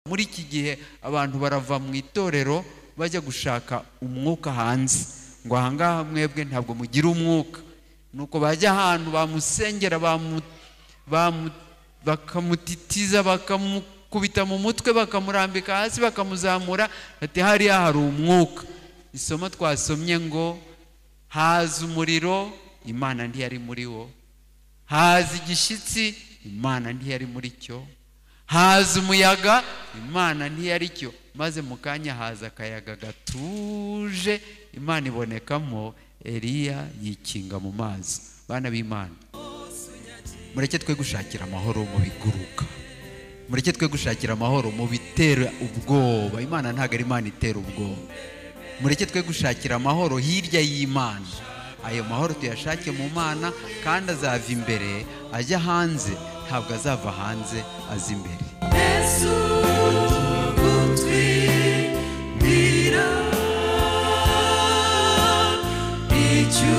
muri iki gihe abantu barava mu itorero bajya gushaka umwuka hanze, ngo ahangaha mwebwe ntabwo mugira umwuka, nuko bajya ahantu bamusengera bakamutitiza bakamukubita mu mutwe bakamurambika hasi bakamuzamura, ati hariya hari umwuka. Isomo twasomye ngo haza umuriro, Imana ntiyari muri wo, haza igishyitsi, Imana ntiyari muri cyo, haza umuyaga, Imana ntiyari cyo, maze mu kanya haza akayaga gatuje, Imana ibonekamo, Eliya yikinga mu mazi. Bana b'Imana, mureke twe gushakira amahoro mu biguruka, mureke twe gushakira amahoro mu bitera ubwoba. Imana ntabwo ari Imana itera ubwoba. Mureke twe gushakira amahoro hirya y'Imana. Ayo mahoro tuyashake mu Mana, kandi azava imbere ajya hanze, ntabwo azava hanze aza imbere. Yesu gutwira icyo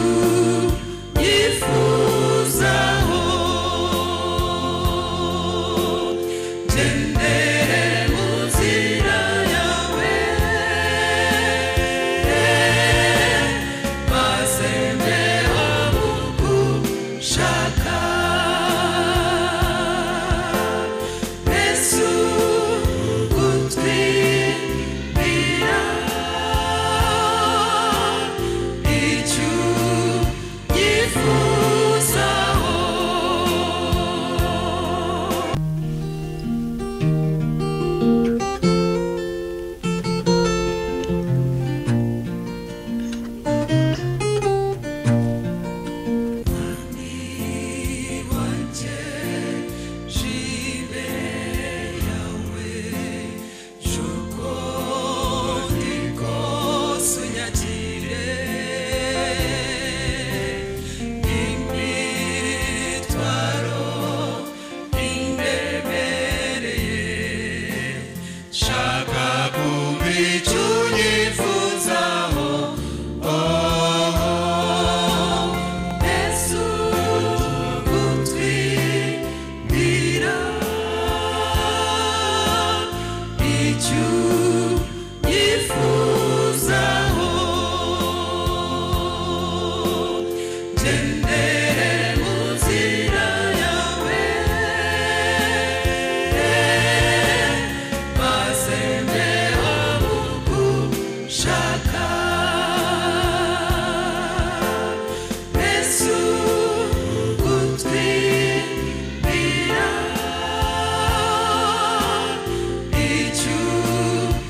yifuzaho, gendere mu nzira yawe, maze mbeho mu gushaka. Yesu gutwira icyo yifuzaho. You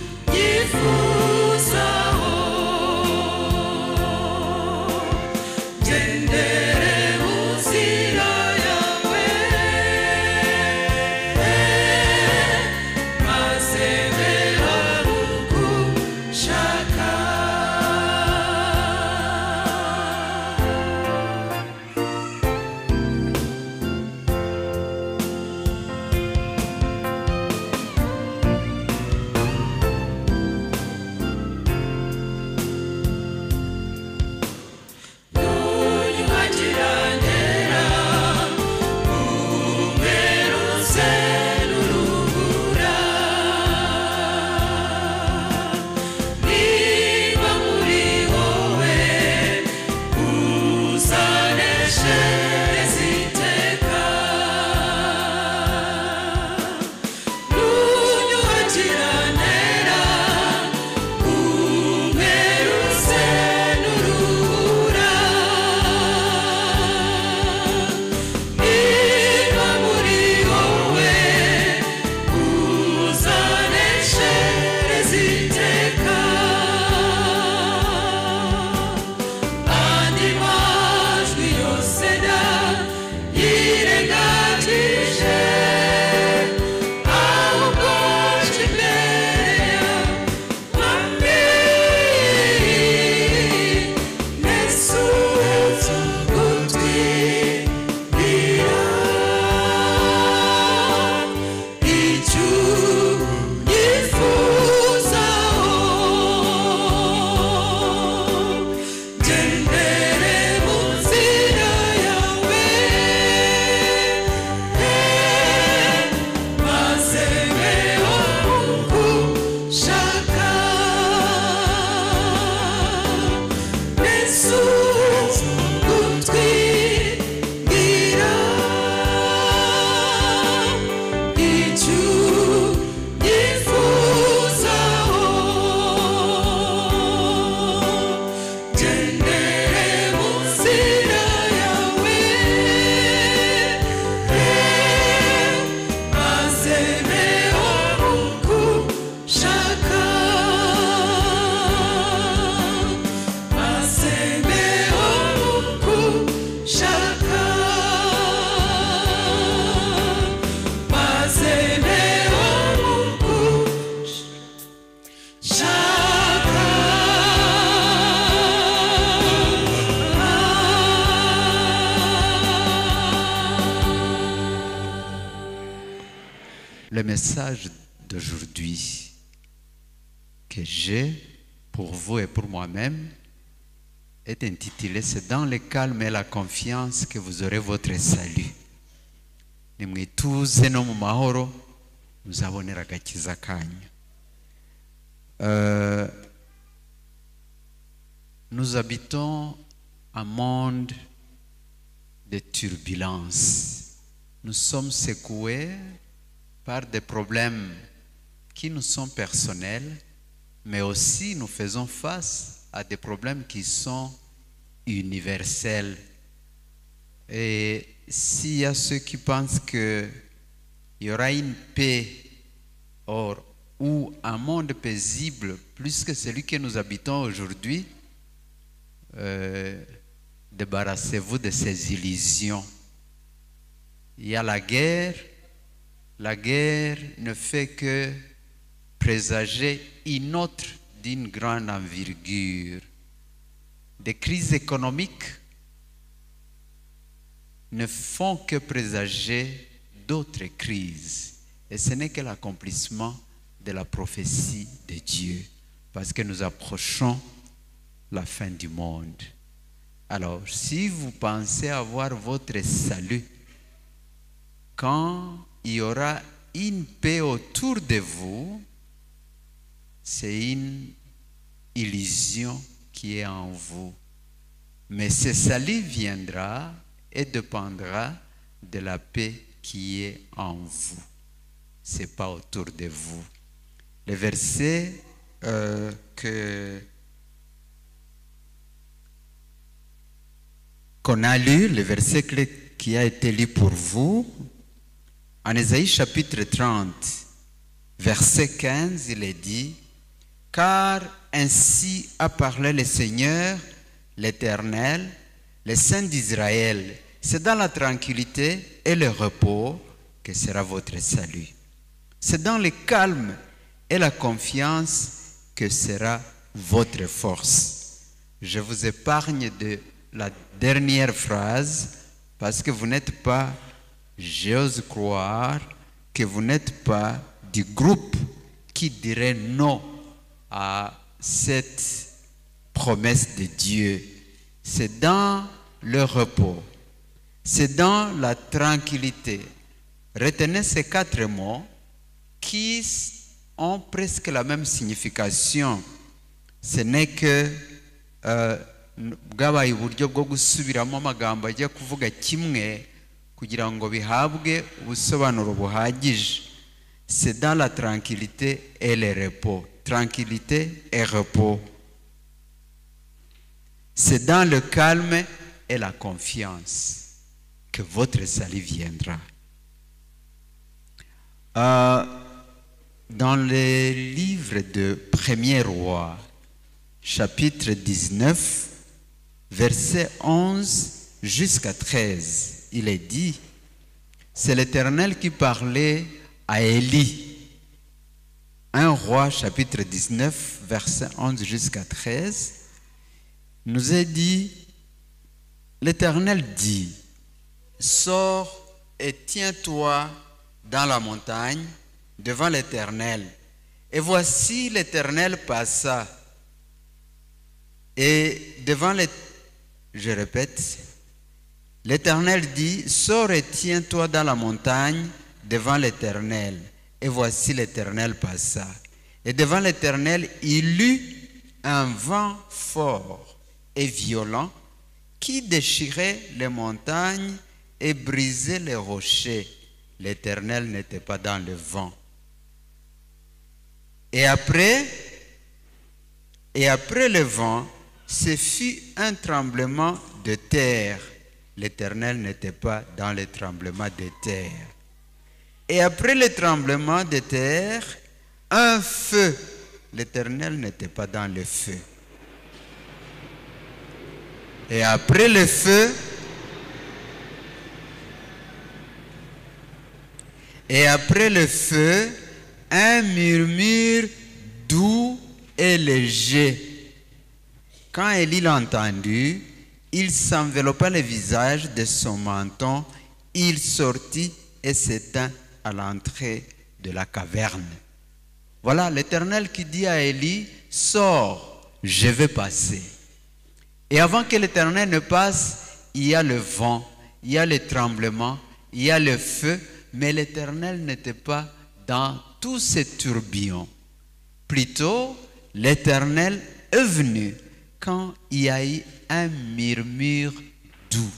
message d'aujourd'hui que j'ai pour vous et pour moi-même est intitulé « C'est dans le calme et la confiance que vous aurez votre salut ». Nimwituze no mu mahoro muzabonera agakiza kanyu. Nous habitons un monde de turbulences. Nous sommes secoués par des problèmes qui nous sont personnels, mais aussi nous faisons face à des problèmes qui sont universels. Et s'il y a ceux qui pensent qu'il y aura une paix ou un monde paisible plus que celui que nous habitons aujourd'hui, débarrassez-vous de ces illusions. Il y a la guerre. La guerre ne fait que présager une autre d'une grande envergure. Des crises économiques ne font que présager d'autres crises. Et ce n'est que l'accomplissement de la prophétie de Dieu. Parce que nous approchons la fin du monde. Alors, si vous pensez avoir votre salut, quand il y aura une paix autour de vous, c'est une illusion qui est en vous. Mais ce salut viendra et dépendra de la paix qui est en vous. Ce n'est pas autour de vous. Le verset qu'on a lu, le verset qui a été lu pour vous, en Ésaïe chapitre 30, verset 15, il est dit « Car ainsi a parlé le Seigneur, l'Éternel, le Saint d'Israël, c'est dans la tranquillité et le repos que sera votre salut. C'est dans le calme et la confiance que sera votre force. » Je vous épargne de la dernière phrase parce que vous n'êtes pas, j'ose croire, que vous n'êtes pas du groupe qui dirait non à cette promesse de Dieu. C'est dans le repos, c'est dans la tranquillité. Retenez ces 4 mots qui ont presque la même signification. Ce n'est que bwabaye uburyo bwo gusubiramo amagambo ajya kuvuga kimwe kugira ngo bihabwe ubusobanuro buhagije. C'est dans la tranquillité et le repos. Tranquillité et repos. C'est dans le calme et la confiance que votre salut viendra. Dans le livre de 1er Roi, chapitre 19, verset 11 jusqu'à 13, il est dit, c'est l'Éternel qui parlait à Élie. 1 Roi, chapitre 19, verset 11 jusqu'à 13, nous est dit, l'Éternel dit, sors et tiens-toi dans la montagne devant l'Éternel. Et voici l'Éternel passa. Et devant je répète, l'Éternel dit, sors et tiens-toi dans la montagne devant l'Éternel. Et voici l'Éternel passa. Et devant l'Éternel, il eut un vent fort et violent qui déchirait les montagnes et brisait les rochers. L'Éternel n'était pas dans le vent. Et après le vent, ce fut un tremblement de terre. L'Éternel n'était pas dans le tremblement de terre. Et après le tremblement de terre, un feu. L'Éternel n'était pas dans le feu. Et après le feu, un murmure doux et léger. Quand Élie l'a entendu, il s'enveloppa le visage de son menton, il sortit et s'étint à l'entrée de la caverne. Voilà l'Éternel qui dit à Élie, sors, je vais passer. Et avant que l'Éternel ne passe, il y a le vent, il y a les tremblements, il y a le feu, mais l'Éternel n'était pas dans tous ces tourbillons. Plutôt, l'Éternel est venu quand il y a eu un murmure doux.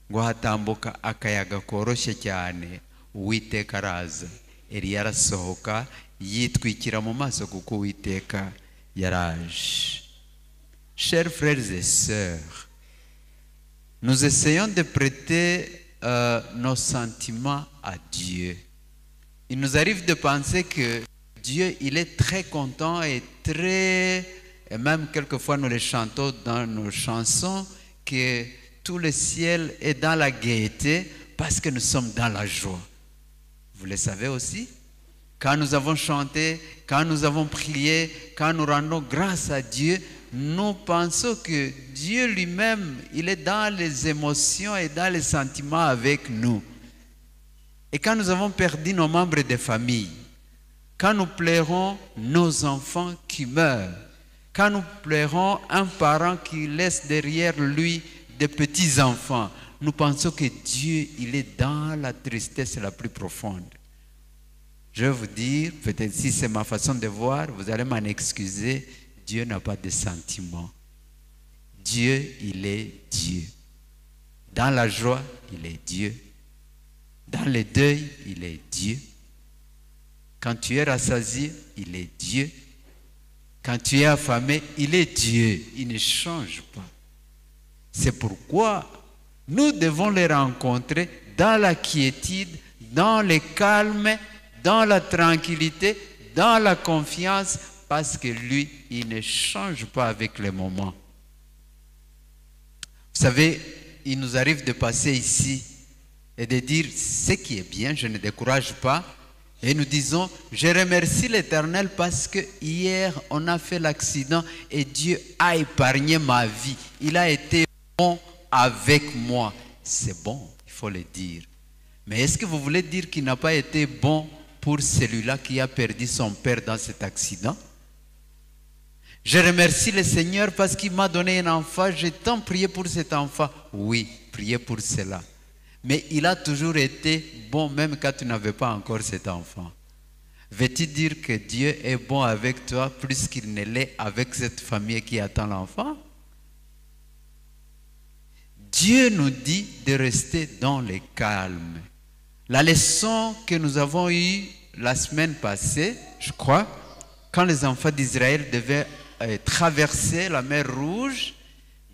Guhatambuka akayaga koroshye cyane, Uwiteka araza. Eliya arasohoka yitwikira mu maso kuko Uwiteka yaraje. Chers frères et sœurs, nous essayons de prêter nos sentiments à Dieu. Il nous arrive de penser que Dieu, il est très content et même quelquefois nous le chantons dans nos chansons, que tout le ciel est dans la gaieté parce que nous sommes dans la joie. Vous le savez aussi? Quand nous avons chanté, quand nous avons prié, quand nous rendons grâce à Dieu, nous pensons que Dieu lui-même, il est dans les émotions et dans les sentiments avec nous. Et quand nous avons perdu nos membres de famille, quand nous pleurons nos enfants qui meurent, quand nous pleurons un parent qui laisse derrière lui des petits-enfants, nous pensons que Dieu, il est dans la tristesse la plus profonde. Je vais vous dire, peut-être si c'est ma façon de voir, vous allez m'en excuser, Dieu n'a pas de sentiments. Dieu, il est Dieu. Dans la joie, il est Dieu. Dans le deuil, il est Dieu. Quand tu es rassasié, il est Dieu. Quand tu es affamé, il est Dieu. Il ne change pas. C'est pourquoi nous devons les rencontrer dans la quiétude, dans le calme, dans la tranquillité, dans la confiance, parce que lui, il ne change pas avec les moments. Vous savez, il nous arrive de passer ici et de dire ce qui est bien, je ne décourage pas. Et nous disons, je remercie l'Éternel parce que hier, on a fait l'accident et Dieu a épargné ma vie. Il a été bon avec moi. C'est bon, il faut le dire. Mais est-ce que vous voulez dire qu'il n'a pas été bon pour celui-là qui a perdu son père dans cet accident? Je remercie le Seigneur parce qu'il m'a donné un enfant. J'ai tant prié pour cet enfant. Oui, priez pour cela. Mais il a toujours été bon même quand tu n'avais pas encore cet enfant. Veux-tu dire que Dieu est bon avec toi plus qu'il ne l'est avec cette famille qui attend l'enfant? Dieu nous dit de rester dans le calme. La leçon que nous avons eue la semaine passée, je crois, quand les enfants d'Israël devaient traverser la mer Rouge,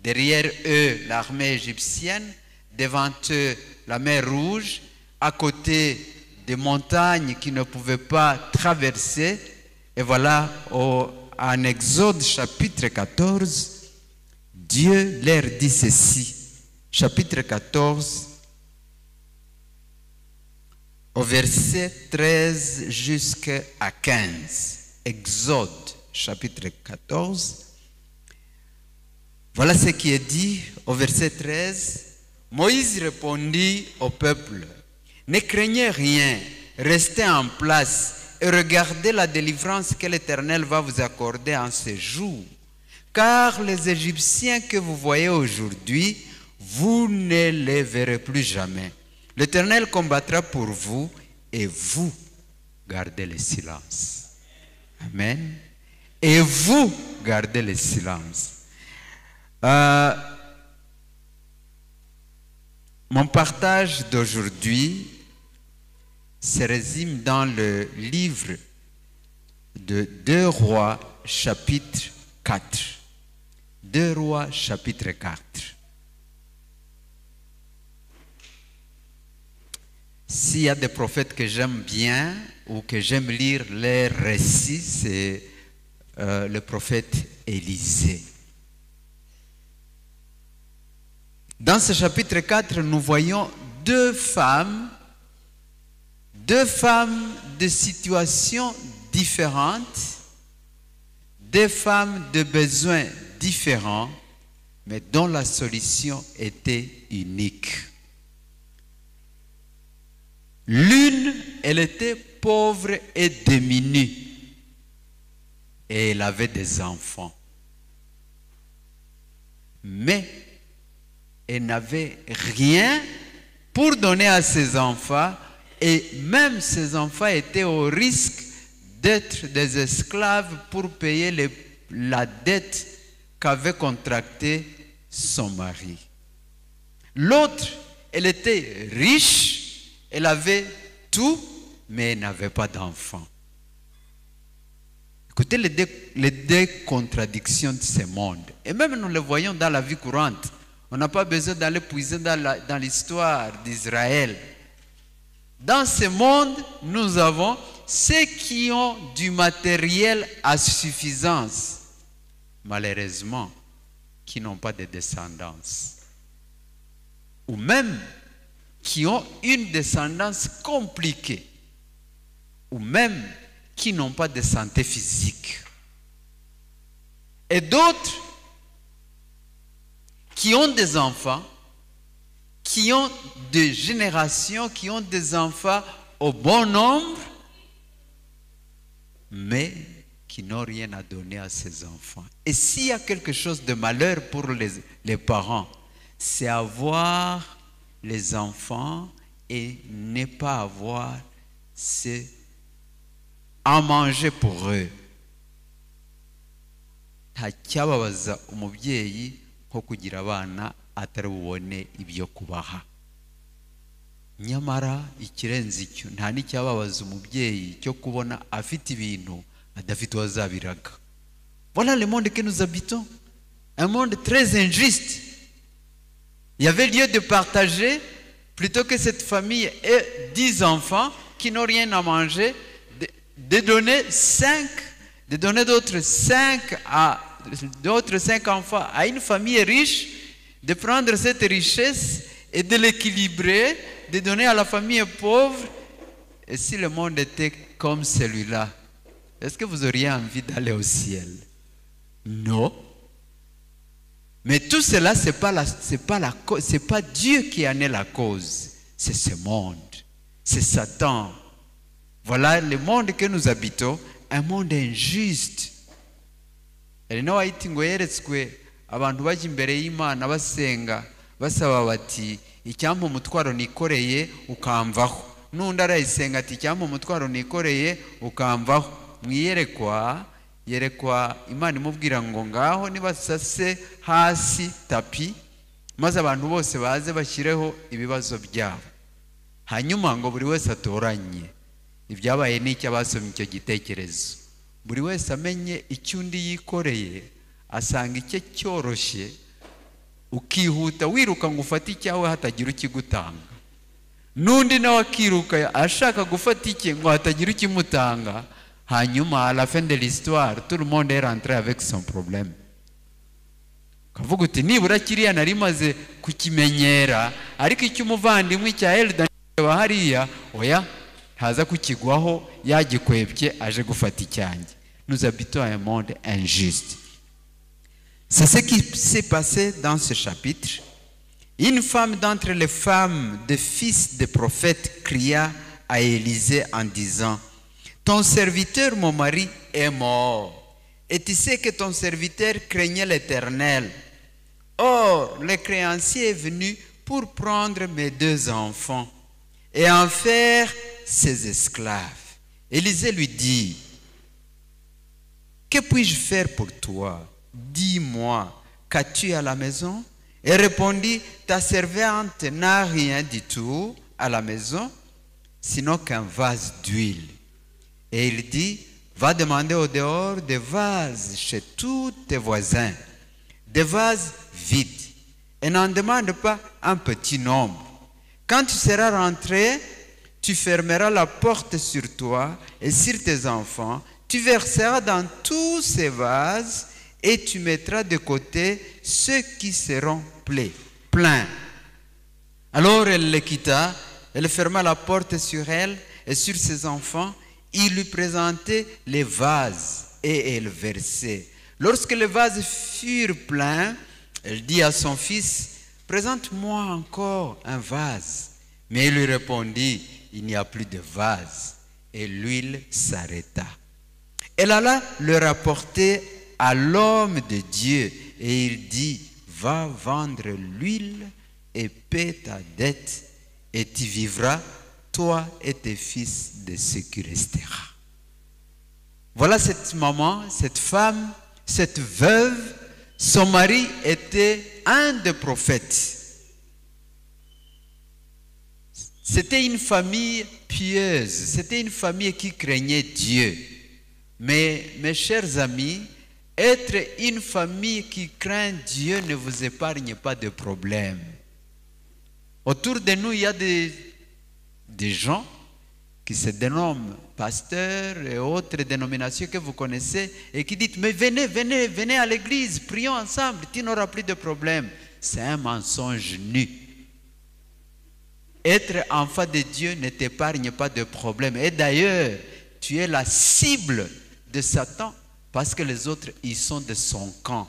derrière eux l'armée égyptienne, devant eux la mer Rouge, à côté des montagnes qui ne pouvaient pas traverser. Et voilà, en Exode chapitre 14, Dieu leur dit ceci, chapitre 14, au verset 13 jusqu'à 15. Exode chapitre 14. Voilà ce qui est dit au verset 13. Moïse répondit au peuple, ne craignez rien, restez en place et regardez la délivrance que l'Éternel va vous accorder en ce jour. Car les Égyptiens que vous voyez aujourd'hui, vous ne les verrez plus jamais. L'Éternel combattra pour vous et vous gardez le silence. Amen. Et vous gardez le silence. Mon partage d'aujourd'hui se résume dans le livre de 2 Rois chapitre 4. 2 Rois chapitre 4. S'il y a des prophètes que j'aime bien ou que j'aime lire les récits, c'est le prophète Élisée. Dans ce chapitre 4, nous voyons deux femmes de situations différentes, deux femmes de besoins différents, mais dont la solution était unique. L'une, elle était pauvre et démunie. Et elle avait des enfants. Mais elle n'avait rien pour donner à ses enfants. Et même ses enfants étaient au risque d'être des esclaves pour payer la dette qu'avait contractée son mari. L'autre, elle était riche, elle avait tout, mais elle n'avait pas d'enfants. Écoutez les deux contradictions de ce monde. Et même nous le voyons dans la vie courante. On n'a pas besoin d'aller puiser dans l'histoire d'Israël. Dans ce monde, nous avons ceux qui ont du matériel à suffisance, malheureusement, qui n'ont pas de descendance. Ou même qui ont une descendance compliquée. Ou même qui n'ont pas de santé physique. Et d'autres qui ont des enfants, qui ont des générations, qui ont des enfants au bon nombre, mais qui n'ont rien à donner à ces enfants. Et s'il y a quelque chose de malheur pour les parents, c'est avoir les enfants et ne pas avoir à manger pour eux. Ntacyababaza umubyeyi nko kugira abana atari bubone ibyo kubaha. Nyamara ikirenze icyo nta n'icyababaza umubyeyi cyo kubona afite ibintu adafite uwazabiraga. Voilà le monde que nous habitons. Un monde très injuste. Il y avait lieu de partager plutôt que cette famille ait 10 enfants qui n'ont rien à manger, de donner d'autres 5 enfants à une famille riche, de prendre cette richesse et de l'équilibrer, de donner à la famille pauvre. Et si le monde était comme celui-là, est-ce que vous auriez envie d'aller au ciel? Non. Mais tout cela, c'est pas Dieu qui en est la cause. C'est ce monde. C'est Satan. Voilà le monde que nous habitons, un monde injuste. Hari n'abahita ngo yeretswe abantu bajya imbere y'Imana basenga basaba bati icyampa umutwaro nikoreye ukamvaho. N'undi arayisenga ati icyampa umutwaro nikoreye ukamvaho. Mwiyerekwa yerekwa Imana imubwira ngo ngaho nibasase hasi tapi maze abantu bose baze bashyireho ibibazo byabo. Hanyuma ngo buri wese atoranye ibyabaye n'icyo abasomye icyo gitekerezo. Buri wese amenye icyo undi yikoreye, asanga icyo cyoroshye, ukihuta wiruka ngo ufate icyawe hatagira ukigutanga. N'undi nawe akiruka ashaka gufata icye ngo hatagira ukimutanga. Hanyuma à la fin de l'histoire, tout le monde est rentré avec son problème. Kavuga uti nibura kiriya nari maze kukimenyera, ariko icyo umuvandimwe cya Elda hariya oya haza kukigwaho yagikwebye aje gufata icyanjye. Nous habitons un monde injuste. C'est ce qui s'est passé dans ce chapitre. Une femme d'entre les femmes des fils des prophètes cria à Élisée en disant: ton serviteur, mon mari, est mort. Et tu sais que ton serviteur craignait l'Éternel. Or, le créancier est venu pour prendre mes 2 enfants et en faire ses esclaves. Élisée lui dit: que puis-je faire pour toi? Dis-moi, qu'as-tu à la maison? Et répondit: ta servante n'a rien du tout à la maison, sinon qu'un vase d'huile. Et il dit: va demander au dehors des vases chez tous tes voisins, des vases vides, et n'en demande pas un petit nombre. Quand tu seras rentré, tu fermeras la porte sur toi et sur tes enfants, tu verseras dans tous ces vases et tu mettras de côté ceux qui seront pleins. Alors elle le quitta, elle ferma la porte sur elle et sur ses enfants. Il lui présentait les vases et elle versait. Lorsque les vases furent pleins, elle dit à son fils: présente-moi encore un vase. Mais il lui répondit, il n'y a plus de vase. Et l'huile s'arrêta. Elle alla le rapporter à l'homme de Dieu. Et il dit, va vendre l'huile et paie ta dette. Et tu vivras, toi et tes fils, de ce qui restera. Voilà cette maman, cette femme, cette veuve. Son mari était un des prophètes. C'était une famille pieuse, c'était une famille qui craignait Dieu. Mais mes chers amis, être une famille qui craint Dieu ne vous épargne pas de problèmes. Autour de nous, il y a des gens qui se dénomment pasteurs et autres dénominations que vous connaissez et qui disent, mais venez à l'église, prions ensemble, tu n'auras plus de problèmes. C'est un mensonge nu. Être enfant de Dieu ne t'épargne pas de problèmes. Et d'ailleurs, tu es la cible de Satan parce que les autres, ils sont de son camp.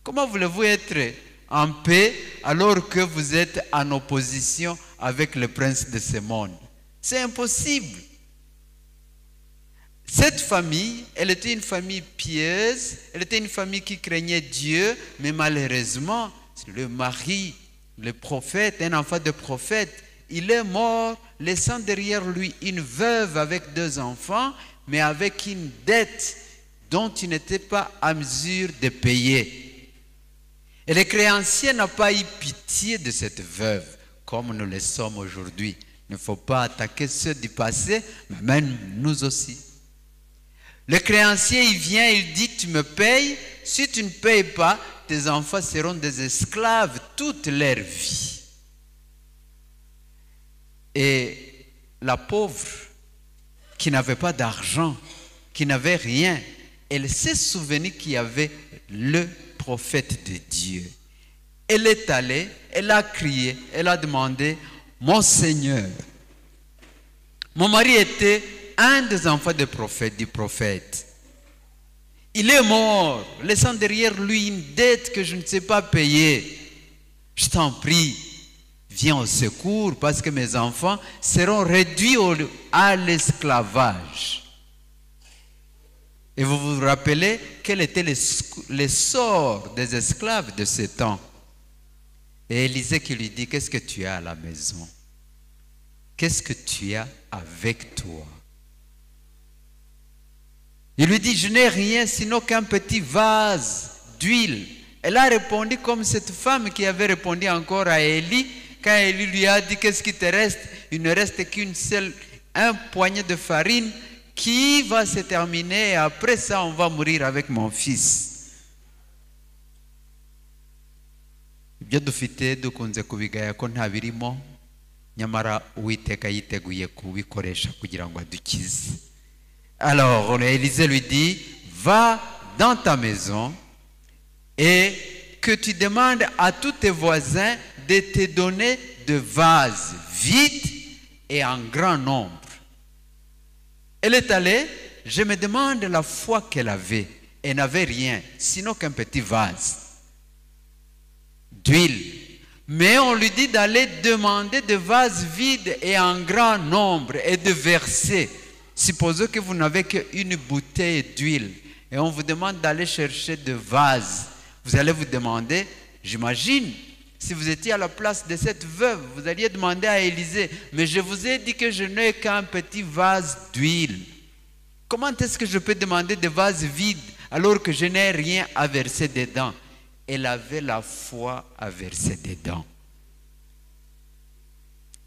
Comment voulez-vous être en paix alors que vous êtes en opposition avec le prince de ce monde? C'est impossible. Cette famille, elle était une famille pieuse, elle était une famille qui craignait Dieu, mais malheureusement, le mari, le prophète, un enfant de prophète, il est mort, laissant derrière lui une veuve avec 2 enfants, mais avec une dette dont il n'était pas à mesure de payer. Et le créancier n'a pas eu pitié de cette veuve, comme nous le sommes aujourd'hui. Il ne faut pas attaquer ceux du passé, mais même nous aussi. Le créancier, il vient, il dit, tu me payes. Si tu ne payes pas, tes enfants seront des esclaves toute leur vie. Et la pauvre, qui n'avait pas d'argent, qui n'avait rien, elle s'est souvenue qu'il y avait le prophète de Dieu. Elle est allée, elle a crié, elle a demandé, mon Seigneur, mon mari était un des enfants du prophète. Il est mort, laissant derrière lui une dette que je ne sais pas payer. Je t'en prie, viens au secours parce que mes enfants seront réduits à l'esclavage. Et vous vous rappelez quel était le sort des esclaves de ce temps. Et Élisée qui lui dit, qu'est-ce que tu as à la maison? Qu'est-ce que tu as avec toi? Il lui dit, je n'ai rien sinon qu'un petit vase d'huile. Elle a répondu comme cette femme qui avait répondu encore à Élie, quand Élie lui a dit, qu'est-ce qui te reste? Il ne reste un poignet de farine qui va se terminer et après ça on va mourir avec mon fils. Ibyo dufite dukunze kubigaya ko nta birimo, nyamara Uwiteka yiteguye kubikoresha kugira ngo adukize. Alors Élisée lui dit, va dans ta maison et que tu demandes à tous tes voisins de te donner de vases vides et en grand nombre. Elle est allée, je me demande la foi qu'elle avait. Elle n'avait rien, sinon qu'un petit vase d'huile. Mais on lui dit d'aller demander des vases vides et en grand nombre et de verser. Supposons que vous n'avez qu'une bouteille d'huile et on vous demande d'aller chercher des vases. Vous allez vous demander, j'imagine, si vous étiez à la place de cette veuve, vous alliez demander à Élisée, mais je vous ai dit que je n'ai qu'un petit vase d'huile. Comment est-ce que je peux demander des vases vides alors que je n'ai rien à verser dedans? Elle avait la foi à verser dedans.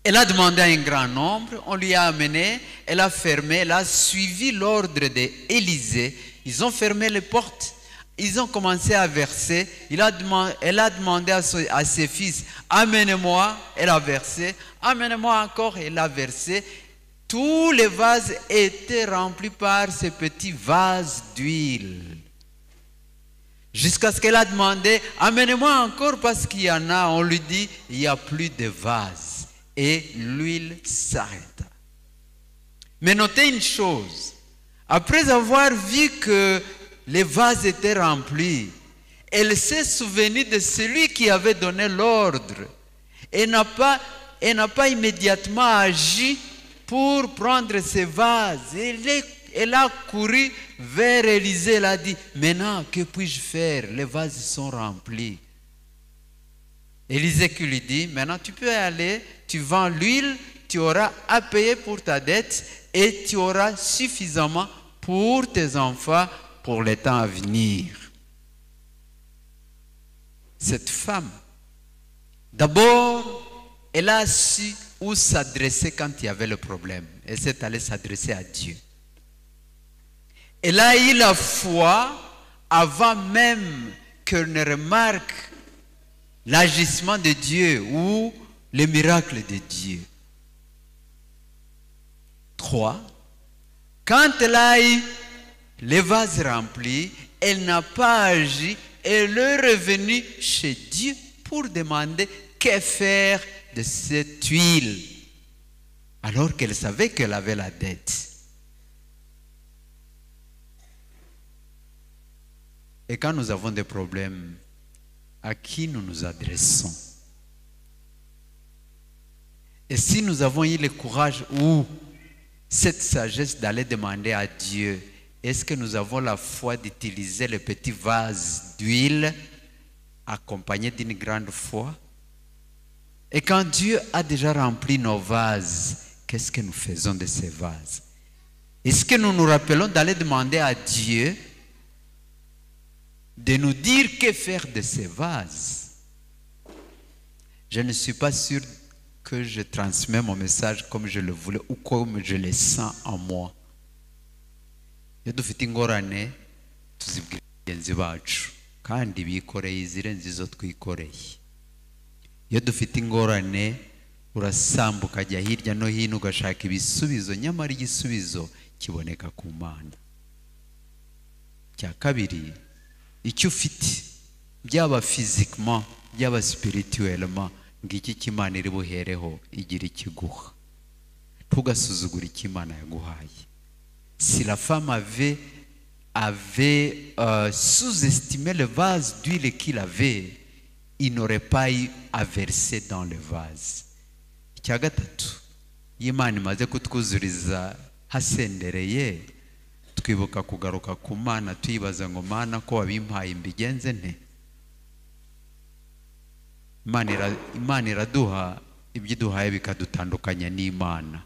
Elle a demandé à un grand nombre, on lui a amené, elle a fermé, elle a suivi l'ordre d'Élisée. Ils ont fermé les portes. Ils ont commencé à verser. Elle a demandé à ses fils, amenez-moi, elle a versé. Amenez-moi encore, elle a versé. Tous les vases étaient remplis par ces petits vases d'huile. Jusqu'à ce qu'elle a demandé, amenez-moi encore parce qu'il y en a. On lui dit, il n'y a plus de vases. Et l'huile s'arrêta. Mais notez une chose. Après avoir vu que les vases étaient remplis, elle s'est souvenue de celui qui avait donné l'ordre et n'a pas elle n'a pas immédiatement agi pour prendre ses vases. Elle a couru vers Élisée, elle a dit, maintenant, que puis-je faire? Les vases sont remplis. Élisée qui lui dit, maintenant tu peux aller, tu vends l'huile, tu auras à payer pour ta dette et tu auras suffisamment pour tes enfants pour les temps à venir. Cette femme, d'abord, elle a su où s'adresser quand il y avait le problème. Elle s'est allée s'adresser à Dieu. Elle a eu la foi avant même qu'elle ne remarque l'agissement de Dieu ou le miracle de Dieu. 3. Quand elle a eu les vases remplis, elle n'a pas agi, elle est revenue chez Dieu pour demander que faire de cette huile, alors qu'elle savait qu'elle avait la dette. Et quand nous avons des problèmes, à qui nous nous adressons? Et si nous avons eu le courage ou cette sagesse d'aller demander à Dieu, est-ce que nous avons la foi d'utiliser le petit vase d'huile accompagné d'une grande foi? Et quand Dieu a déjà rempli nos vases, qu'est-ce que nous faisons de ces vases? Est-ce que nous nous rappelons d'aller demander à Dieu de nous dire que faire de ces vases? Je ne suis pas sûr que je transmets mon message comme je le voulais ou comme je le sens en moi. Iyo dufite ingorane tuzibwira bagenzi bacu kandi bikoreye izirenze izo twikoreye. Iyo dufite ingorane urasamba ukajya hirya no hino ugashaka ibisubizo, nyamara igisubizo kiboneka ku Mana. Cya kabiri, icyo ufite byaba physiquement byaba spirituellement, ngiki cy'Imana iri buhereho igira ikiguha. Tugasuzugura icyo Imana yaguhaye. Si la femme avait sous-estimé le vase d'huile qu'il avait, il n'aurait pas eu à verser dans le vase. Icya gatatu, iyo Imana imaze kutwuzuriza hasendereye, twibuka kugaruka ku Mana tuyibaza ngo Mana ko wabimpaye mbigenze nte? Imana iraduha ibyiduhaye bikadutandukanya n'Imana.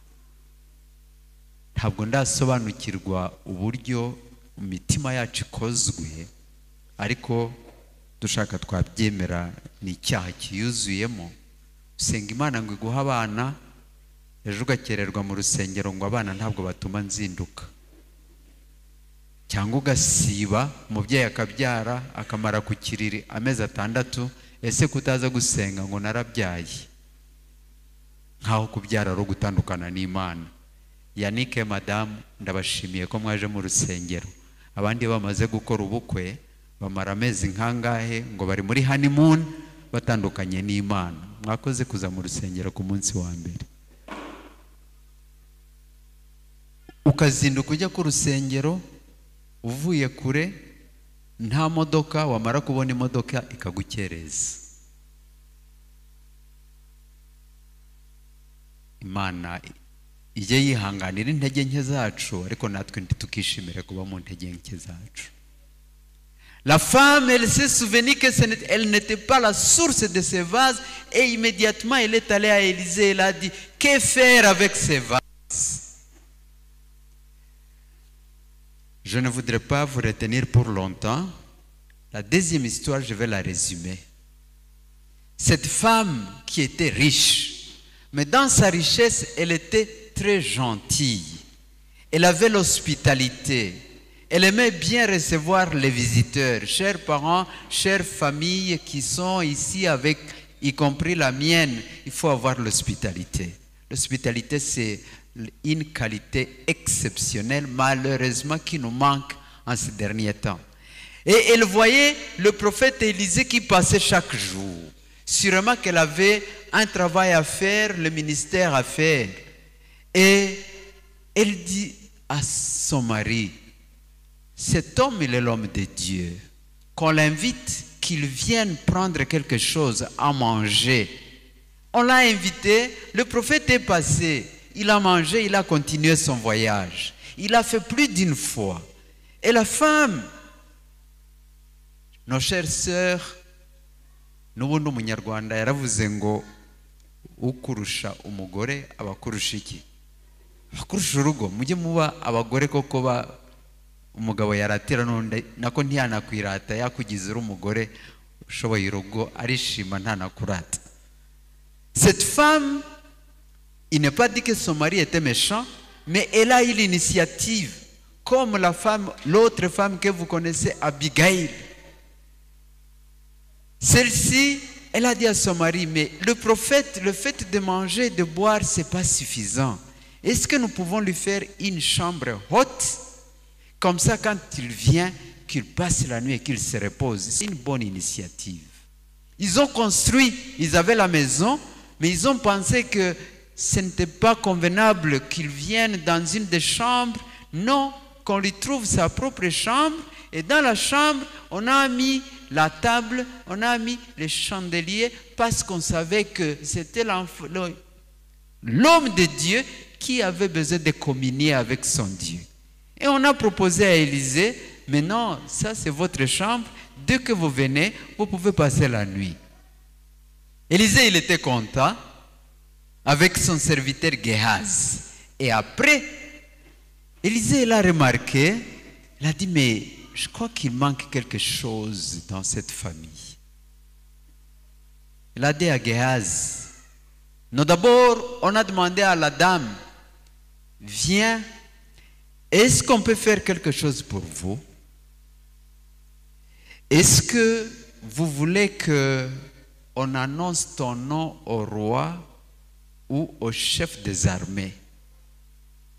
Ntabwo ndasobanukirwa uburyo imitima yacu ikozwe, ariko dushaka twabyemera ni icyaha kiyuzuyemo. Usenga Imana ngo iguha abana, ejo ugakererwa mu rusengero ngo abana ntabwo batuma nzinduka. Cyangwa ugasiba, umubyeyi akabyara akamara ku kiriri amezi 6, ese kutaza gusenga ngo narabyaye. Nkaho kubyara ari ugutandukana n'Imana. Yannick Madame, ndabashimiye ko mwaje mu rusengero. Abandi bamaze gukora ubukwe bamara amezi nkangahe ngo bari muri honeymoon batandukanye n'Imana. Mwakoze kuza mu rusengero ku munsi wa mbere. Ukazinduka ujya ku rusengero uvuye kure, nta modoka, wamara kubona imodoka ikagukereza. Imana ije yihanganira intege nke zacu, ariko natwe ntitukishimire kuba mu ntege nke zacu. La femme, elle s'est souvenue qu'elle n'était pas la source de ces vases, et immédiatement elle est allée à Élisée, elle a dit, que faire avec ces vases? Je ne voudrais pas vous retenir pour longtemps. La deuxième histoire, je vais la résumer. Cette femme qui était riche, mais dans sa richesse, elle était très gentille. Elle avait l'hospitalité. Elle aimait bien recevoir les visiteurs, chers parents, chères familles qui sont ici avec, y compris la mienne. Il faut avoir l'hospitalité. L'hospitalité, c'est une qualité exceptionnelle, malheureusement, qui nous manque en ces derniers temps. Et elle voyait le prophète Élisée qui passait chaque jour. Sûrement qu'elle avait un travail à faire, le ministère à faire. Et elle dit à son mari, cet homme, il est l'homme de Dieu. Qu'on l'invite, qu'il vienne prendre quelque chose à manger On l'a invité, le prophète est passé, il a mangé, il a continué son voyage. Il a fait plus d'une fois. Et la femme, nos chères sœurs, n'ubundi umunyarwanda yaravuze ngo ukurusha umugore abakurusha iki? Abakurusha urugo. Mujye muba abagore koko ba umugabo yaratira none nako ntiyanakwirata yakugize uri umugore ushoboye urugo arishima ntanakurata. Cette femme, il n'est pas dit que son mari était méchant, mais elle a eu l'initiative, comme la femme, l'autre femme que vous connaissez, Abigail. Celle-ci, elle a dit à son mari, mais le prophète, le fait de manger et de boire, ce n'est pas suffisant. Est-ce que nous pouvons lui faire une chambre haute? Comme ça, quand il vient, qu'il passe la nuit et qu'il se repose. C'est une bonne initiative. Ils ont construit, ils avaient la maison, mais ils ont pensé que ce n'était pas convenable qu'il vienne dans une des chambres. Non, qu'on lui trouve sa propre chambre. Et dans la chambre, on a mis la table, on a mis les chandeliers, parce qu'on savait que c'était l'homme de Dieu qui avait besoin de communier avec son Dieu. Et on a proposé à Élisée, mais non, ça c'est votre chambre. Dès que vous venez, vous pouvez passer la nuit. Élisée, il était content avec son serviteur Géhaz. Et après, Élisée, il a remarqué, il a dit, mais je crois qu'il manque quelque chose dans cette famille. Il a dit à Géhaz, non, d'abord, on a demandé à la dame, viens, est-ce qu'on peut faire quelque chose pour vous? Est-ce que vous voulez qu'on annonce ton nom au roi ou au chef des armées?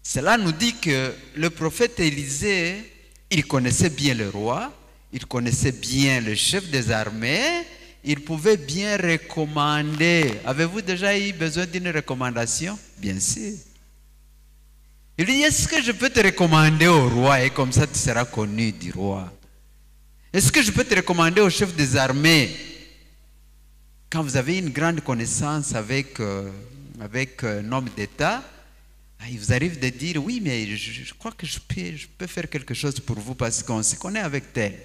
Cela nous dit que le prophète Élisée, il connaissait bien le roi, il connaissait bien le chef des armées, il pouvait bien recommander. Avez-vous déjà eu besoin d'une recommandation? Bien sûr. Il dit, est-ce que je peux te recommander au roi et comme ça tu seras connu du roi? Est-ce que je peux te recommander au chef des armées? Quand vous avez une grande connaissance avec un homme d'État, il vous arrive de dire, oui, mais je crois que je peux faire quelque chose pour vous parce qu'on se connaît avec elle.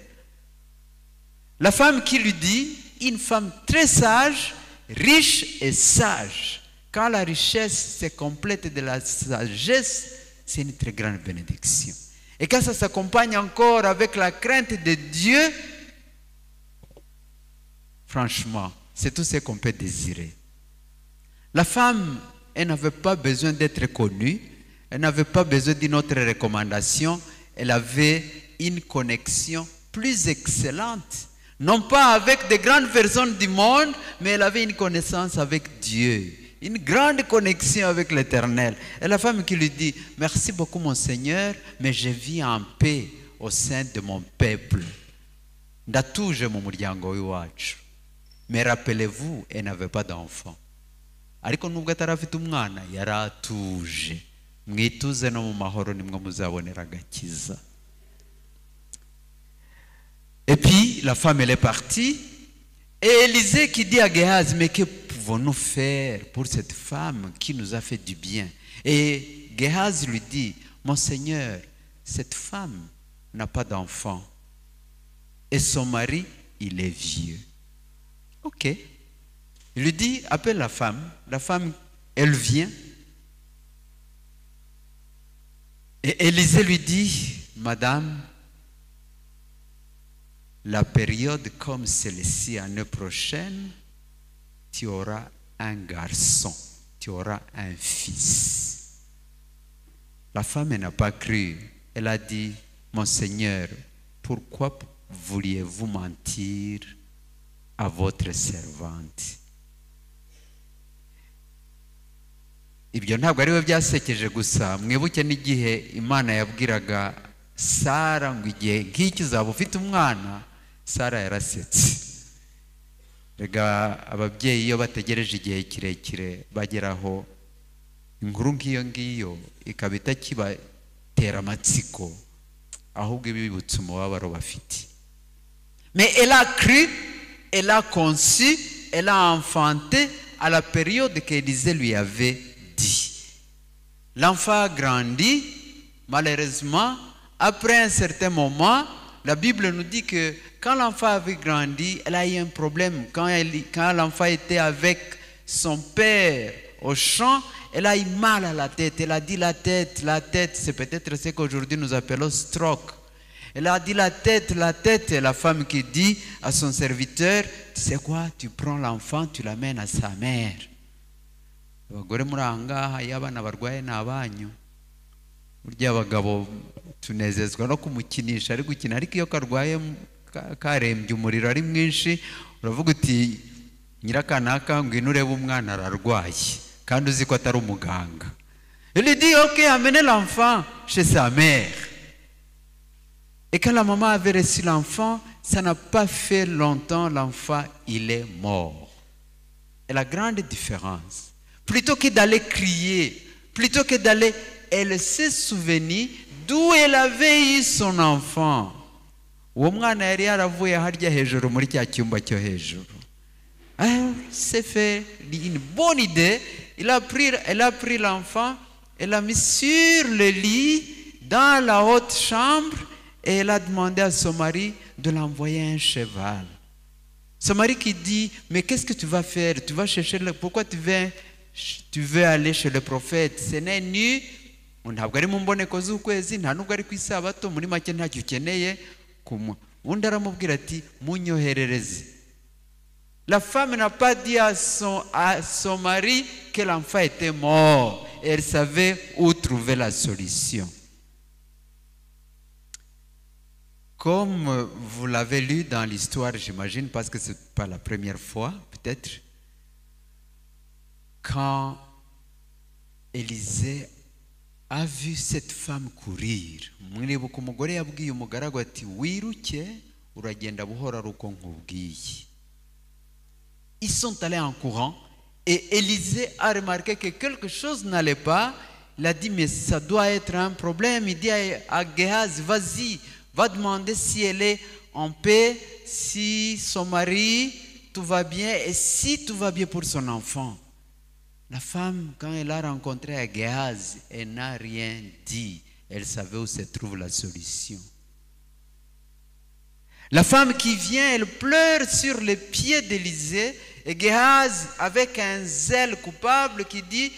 La femme qui lui dit, une femme très sage, riche et sage. Quand la richesse se complète de la sagesse, c'est une très grande bénédiction. Et quand ça s'accompagne encore avec la crainte de Dieu, franchement, c'est tout ce qu'on peut désirer. La femme, elle n'avait pas besoin d'être connue, elle n'avait pas besoin d'une autre recommandation, elle avait une connexion plus excellente. Non pas avec des grandes personnes du monde, mais elle avait une connaissance avec Dieu. Une grande connexion avec l'Éternel. Et la femme qui lui dit, merci beaucoup mon Seigneur, mais je vis en paix au sein de mon peuple. Ndatuje mu muryango w'iwacu. Mais rappelez-vous, elle n'avait pas d'enfant. Ariko nubwo atarafite umwana, yaratuje. Mwituze no mu mahoro nimwe muzabonera agakiza. Et puis, la femme, elle est partie. Et Élisée qui dit à Géhaz, mais que pouvons-nous faire pour cette femme qui nous a fait du bien? Et Géhaz lui dit, mon Seigneur, cette femme n'a pas d'enfant. Et son mari, il est vieux. Ok. Il lui dit, appelle la femme. La femme, elle vient. Et Élisée lui dit, Madame, la période comme celle-ci, l'année prochaine, tu auras un garçon, tu auras un fils. La femme n'a pas cru. Elle a dit, mon Seigneur, pourquoi vouliez-vous mentir à votre servante? Ibyo ntabwo ari we byasekeje gusa. Mwibuke n'igihe Imana yabwiraga Sara ngo igihe nk'iki uzaba ufite umwana, Sara yarasetse. Rega ababyeyi iyo bategereje igihe kirekire bageraho inkuru nk'iyo ngiyo ikaba itakibatera amatsiko, ahubwo ibibutsa umubabaro bafite. Mais elle a cru, elle a conçu, elle a enfanté à la période qu'Élisée lui avait dit. L'enfant a grandi, malheureusement, après un certain moment, la Bible nous dit que quand l'enfant avait grandi, elle a eu un problème. Quand l'enfant était avec son père au champ, elle a eu mal à la tête. Elle a dit la tête, c'est peut-être ce qu'aujourd'hui nous appelons stroke. Elle a dit la tête, et la femme qui dit à son serviteur, tu sais quoi, tu prends l'enfant, tu l'amènes à sa mère. Abagore muri aha ngaha iyo abana barwaye ni abanyu. Burya abagabo tunezezwa no kumukinisha ari gukina, ariko iyo karwaye karembye umuriro ari mwinshi uravuga uti nyirakanaka ngwino urebe umwana ararwaye kandi uzi ko atari umuganga. Il dit ok, amenez l'enfant chez sa mère. Et quand la maman avait reçu l'enfant, ça n'a pas fait longtemps, l'enfant il est mort. Et la grande différence, plutôt que d'aller crier, plutôt que d'aller, elle s'est souvenue d'où elle avait eu son enfant. Uwo mwana yari yaravuye harya hejuru muri cya cyumba cyo hejuru. C'est fait une bonne idée. Elle a pris l'enfant, elle l'a mis sur le lit dans la haute chambre et elle a demandé à son mari de l'envoyer un cheval. Son mari qui dit, mais qu'est-ce que tu vas faire? Tu vas chercher pourquoi tu veux aller chez le prophète? Ce n'est nu. Ntabwo ari mu mboneko z'ukwezi, nta nubwo ari ku isabato, muri make ntacyo ukeneye kumwa. Undi aramubwira ati munyoherereze. La femme n'a pas dit à son mari que l'enfant était mort. Elle savait où trouver la solution. Comme vous l'avez lu dans l'histoire, j'imagine, parce que ce n'est pas la première fois, peut-être, quand Élisée a vu cette femme courir, mwibuka umugore yabwiye umugaragu ati wiruke uragenda buhora ruko nkubwiye. Ils sont allés en courant et Élisée a remarqué que quelque chose n'allait pas. Il a dit mais ça doit être un problème. Il dit à Géhaz, vas-y, va demander si elle est en paix, si son mari tout va bien et si tout va bien pour son enfant. La femme, quand elle a rencontré Géhaz, elle n'a rien dit. Elle savait où se trouve la solution. La femme qui vient, elle pleure sur les pieds d'Élisée. Et Géhaz, avec un zèle coupable, qui dit,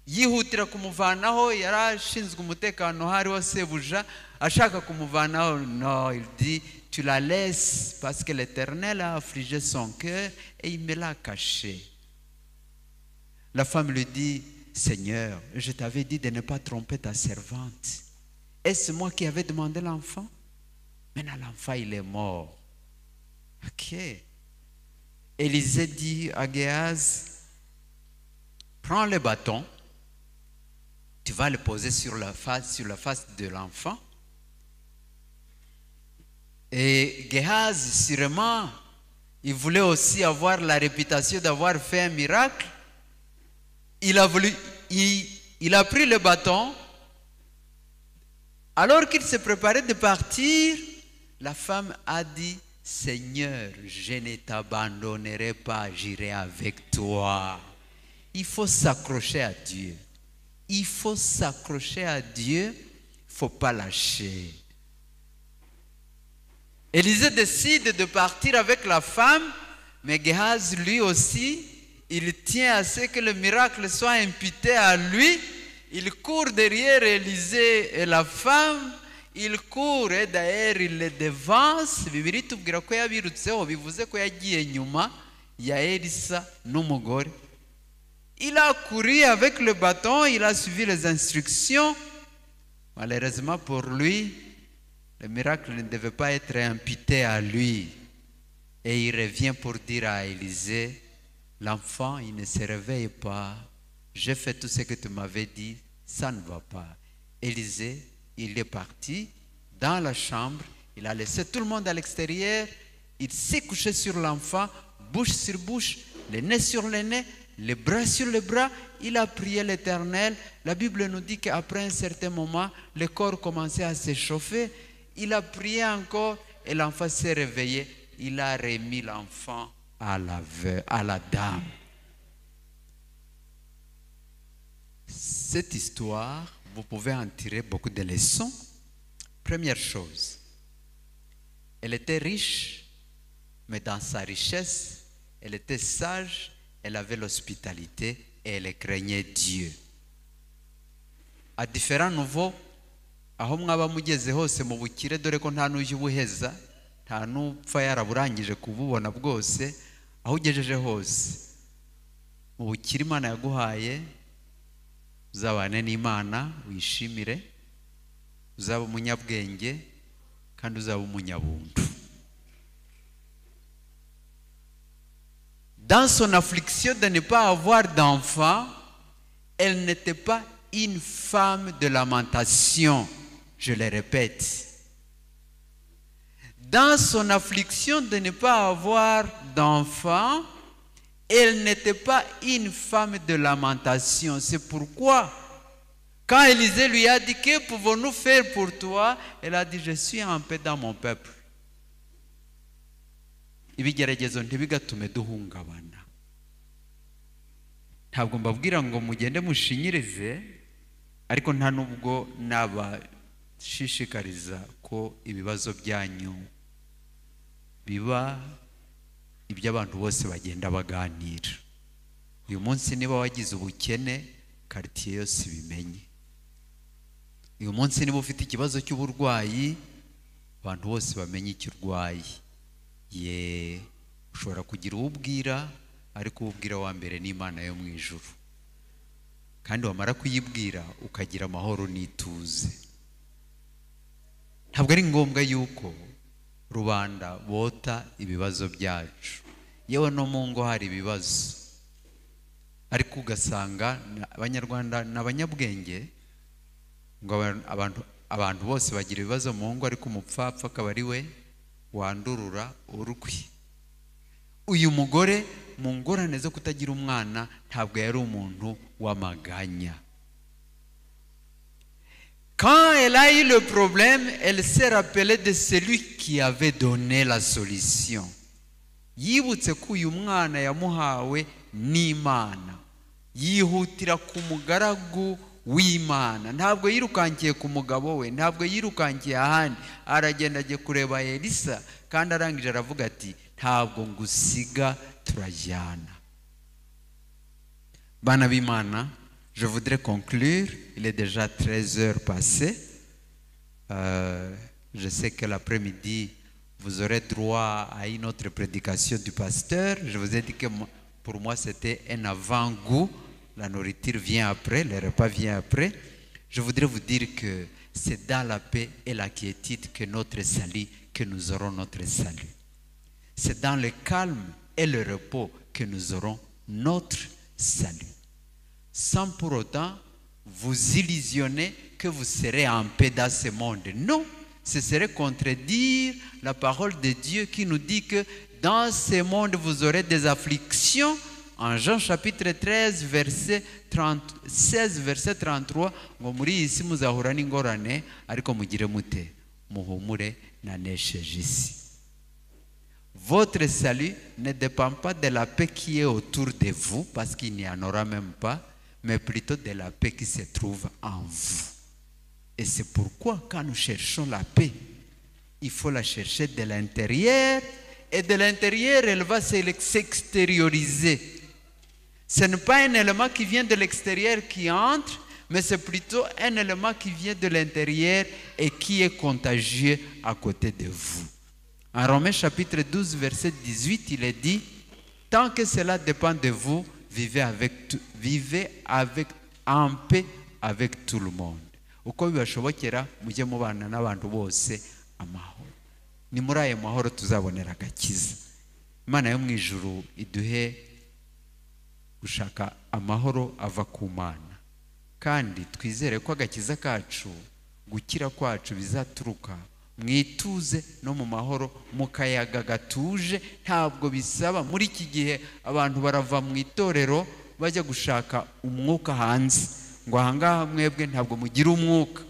yihutira kumuvanaho, yarashinzwe umutekano hariho sebuja, ashaka kumuvanaho. Non, il dit, tu la laisses parce que l'Éternel a affligé son cœur et il me l'a caché. La femme lui dit, Seigneur, je t'avais dit de ne pas tromper ta servante. Est-ce moi qui avais demandé l'enfant? Maintenant l'enfant il est mort. Ok. Élisée dit à Géhaz, prends le bâton, tu vas le poser sur la face de l'enfant. Et Géhaz, sûrement, il voulait aussi avoir la réputation d'avoir fait un miracle. Il a pris le bâton. Alors qu'il se préparait de partir, la femme a dit, Seigneur, je ne t'abandonnerai pas, j'irai avec toi. Il faut s'accrocher à Dieu. Il faut s'accrocher à Dieu. Il ne faut pas lâcher. Élisée décide de partir avec la femme, mais Géhaz, lui aussi, il tient à ce que le miracle soit imputé à lui. Il court derrière Élisée et la femme. Il court et d'ailleurs il les devance. Bibiri tubwira ko yabirutseho bivuze ko yagiye nyuma ya Elisa n'umugore. Il a couru avec le bâton, il a suivi les instructions. Malheureusement pour lui, le miracle ne devait pas être imputé à lui. Et il revient pour dire à Élisée, l'enfant, il ne se réveille pas. J'ai fait tout ce que tu m'avais dit, ça ne va pas. Élisée, il est parti dans la chambre, il a laissé tout le monde à l'extérieur, il s'est couché sur l'enfant, bouche sur bouche, le nez sur le nez, les bras sur les bras, il a prié l'Éternel. La Bible nous dit qu'après un certain moment, le corps commençait à s'échauffer. Il a prié encore et l'enfant s'est réveillé. Il a remis l'enfant à la dame. Cette histoire, vous pouvez en tirer beaucoup de leçons. Première chose, elle était riche, mais dans sa richesse, elle était sage, elle avait l'hospitalité et elle craignait Dieu. À différents niveaux, aho mwaba mugeze hose mu bukire, dore ko nta n'uje ubuheza, nta n'upfa yaraburangije kububona bwose, aho ugejeje hose mu bukire Imana yaguhaye, uzabane n'Imana wishimire, uzaba umunyabwenge kandi uzaba umunyabuntu. Dans son affliction de ne pas avoir d'enfant, elle n'était pas une femme de lamentation, je le répète. Dans son affliction de ne pas avoir d'enfant, elle n'était pas une femme de lamentation. C'est pourquoi, quand Élisée lui a dit, que pouvons-nous faire pour toi? Elle a dit, je suis en paix dans mon peuple. Ibigeragezo ntibigatume duhungabana. Ntabwo mbabwira ngo mugende mushinyirize, ariko nta nubwo nabashishikariza ko ibibazo byanyu biba iby'abantu bose bagenda baganira. Uyu munsi niba wagize ubukene, quartier yose bimenye. Uyu munsi niba ufite ikibazo cy'uburwayi, abantu bose bamenye icyo urwaye. Ye ushobora kugira ubwira, ariko ubwira wa mbere n'Imana yo mu ijuru, kandi wamara kuyibwira ukagira amahoro n'ituze. Ntabwo ari ngombwa yuko rubanda bota ibibazo byacu, yewe no mu ngo hari ibibazo, ariko ugasanga abanyarwanda n'abanyabwenge ngo abantu bose bagira ibibazo mu ngo, ariko umupfapfa akaba ari we wandurura urukwi. Uyu mugore mu ngorane zo kutagira umwana ntabwo yari umuntu w'amaganya. Quand elle a eu le problème, elle s'est rappelée de celui qui avait donné la solution. Yibutse ko uyu mwana yamuhawe n'Imana, yihutira ku mugaragu w'Imana. Ntabwo yirukankiye ku mugabo we, ntabwo yirukankiye ahandi, aragenda agiye kureba Elisa, kandi arangije aravuga ati, ntabwo ngusiga, turajyana. Bana b'Imana, je voudrais conclure. Il est déjà 13 heures passées. Je sais que l'après-midi, vous aurez droit à une autre prédication du pasteur. Je vous ai dit que pour moi, c'était un avant-goût. La nourriture vient après, le repas vient après. Je voudrais vous dire que c'est dans la paix et la quiétude que notre salut, que nous aurons notre salut. C'est dans le calme et le repos que nous aurons notre salut. Sans pour autant vous illusionner que vous serez en paix dans ce monde. Non, ce serait contredire la parole de Dieu qui nous dit que dans ce monde vous aurez des afflictions. En Jean chapitre 13, verset 16, verset 33, ngo muri iyi si muzahura n'ingorane, ariko mugire mute, muhumure nanesheje isi. Votre salut ne dépend pas de la paix qui est autour de vous, parce qu'il n'y en aura même pas, mais plutôt de la paix qui se trouve en vous. Et c'est pourquoi quand nous cherchons la paix, il faut la chercher de l'intérieur, et de l'intérieur, elle va s'extérioriser. Ce n'est pas un élément qui vient de l'extérieur qui entre, mais c'est plutôt un élément qui vient de l'intérieur et qui est contagieux à côté de vous. En Romains chapitre 12, verset 18, il est dit, tant que cela dépend de vous, vivez en paix avec tout le monde. Uko bibashobokera mujye mubana n'abantu bose amahoro. Ni muri ayo mahoro tuzabonera agakiza. Imana yo mu ijuru iduhe gushaka amahoro ava ku Mana, kandi twizere ko agakiza kacu, gukira kwacu bizaturuka mwituze no mu mahoro, mu kayaga gatuje. Ntabwo bisaba muri iki gihe abantu barava mu itorero bajya gushaka umwuka hanze, ngo ahangaha mwebwe ntabwo mugira umwuka,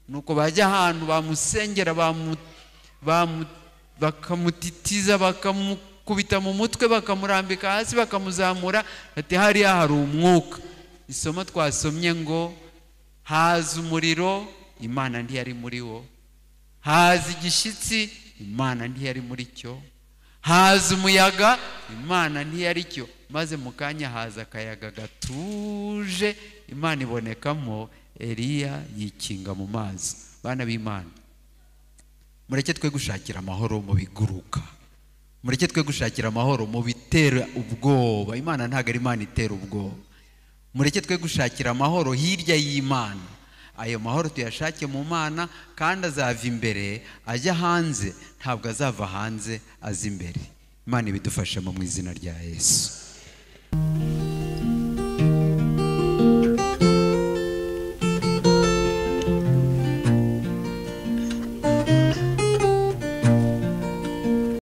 nuko bajya ahantu bamusengera, bakamutitiza, bakamukubita mu mutwe, bakamurambika hasi, bakamuzamura, ati hariya hari umwuka. isomo twasomye ngo haza umuriro, Imana ntiyari muri wo. Haza igishyitsi, Imana ntiyari muri cyo. Haza umuyaga, Imana ntiyari cyo. Maze mu kanya haza akayaga gatuje, Imana ibonekamo, Eliya yikinga mu mazi. Bana b'Imana, mureke twe gushakira amahoro mu biguruka, mureke twe gushakira amahoro mu bitera ubwoba. Imana ntabwo ari Imana itera ubwoba. Mureke twe gushakira amahoro hirya y'Imana. Ayo mahoro tuyashake mu Mana, kandi azava imbere ajya hanze, ntabwo azava hanze aza imbere. Imana ibidufashemo mu izina rya Yesu.